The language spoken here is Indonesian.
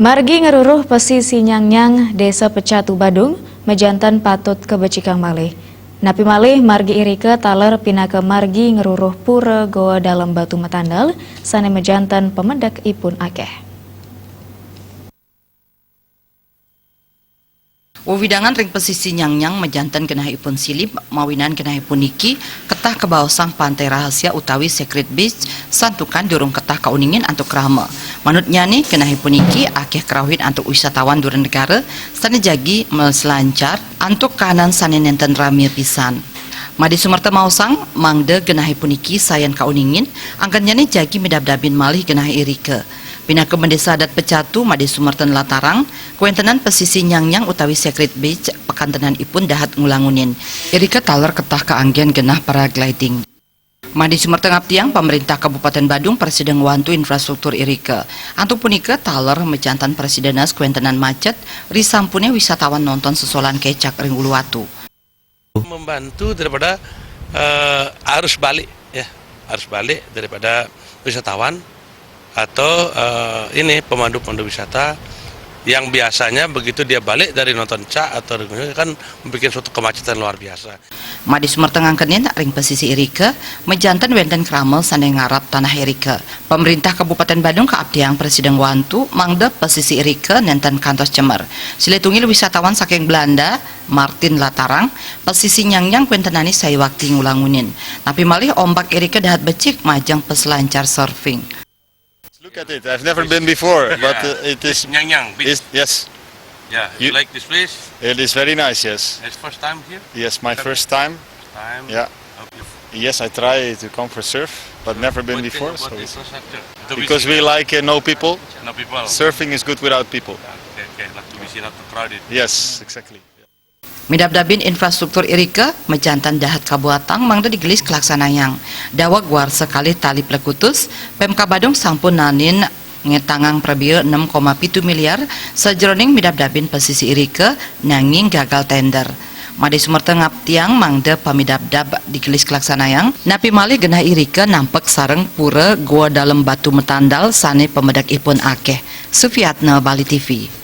Margi ngeruruh pesisi nyang-nyang Desa Pecatu Badung, mejantan patut kebecikang malih. Napi malih margi irike taler pinaka margi ngeruruh pura goa dalam batu matandal, sane mejantan pemedak ipun akeh. Wawidangan ring pesisi nyang-nyang mejantan kenahipun silip mawinan kenahipun niki ketah ke bawah sang pantai rahasia utawi Secret Beach santukan durung ketah kauningin antuk rame. Manutnya nih kenahipun niki akeh kerawin antuk wisatawan durang negara sane jagi meselancar antuk kanan sane nenten ramia pisan. Madi sumerta mausang mangde genahipun niki sayan kauningin angkannya nih jagi medab-dabin malih genah irike. Pinaka Mendesa Adat Pecatu Made Sumerten Latarang kuentenan pesisi nyang-nyang utawi Secret Beach pekantenan ipun dahat ngulangunin irika taler ketah keanggian genah paragliding. Made Sumerten Ngaptiang pemerintah Kabupaten Badung Presiden wantu infrastruktur irika antuk punika taler mejantan presidenas kuentenan macet risampune wisatawan nonton sesolan kecak ring Uluwatu. Membantu daripada arus balik ya, arus balik daripada wisatawan atau ini pemandu-pemandu wisata yang biasanya begitu dia balik dari nonton atau kan membuat suatu kemacetan luar biasa. Madi Sumerteng angkenin ring pesisi irike mejantan wenten kramel sane ngarap tanah irike. Pemerintah Kabupaten Badung kaabdiang Presiden wantu mangde pesisi irike nenten kantos cemer. Siletungil wisatawan saking Belanda Martin Latarang pesisi nyang-nyang kuentenani saya waktu ngulangunin. Tapi malih ombak irike dahat becik majang peselancar surfing. Look at it. I've never been before, but it is. Nyang-nyang. Yes. Yeah. You like this place? It is very nice. Yes. It's first time here. Yes, my first time. Yeah. Yes, I try to come for surf, but never been before. So because we like no people. No people. Surfing is good without people. Okay. Like we see not too crowded. Yes, exactly. Midab-dabin infrastruktur irike mejantan dahat kabuatang mangda digelis kelaksanayang dawa guar sekali tali plekutus Pemka Badung sampun nanin ngetangang prebio 6,7 miliar sajroning midab-dabin pesisi irike nanging gagal tender. Made Sumerteng Ngaptiang mangda pamidab-dab digelis kelaksanayang napi malih genah irike nampek sareng pura goa dalam batu metandal sane pemedak ipun akeh. Sufiatna Bali TV.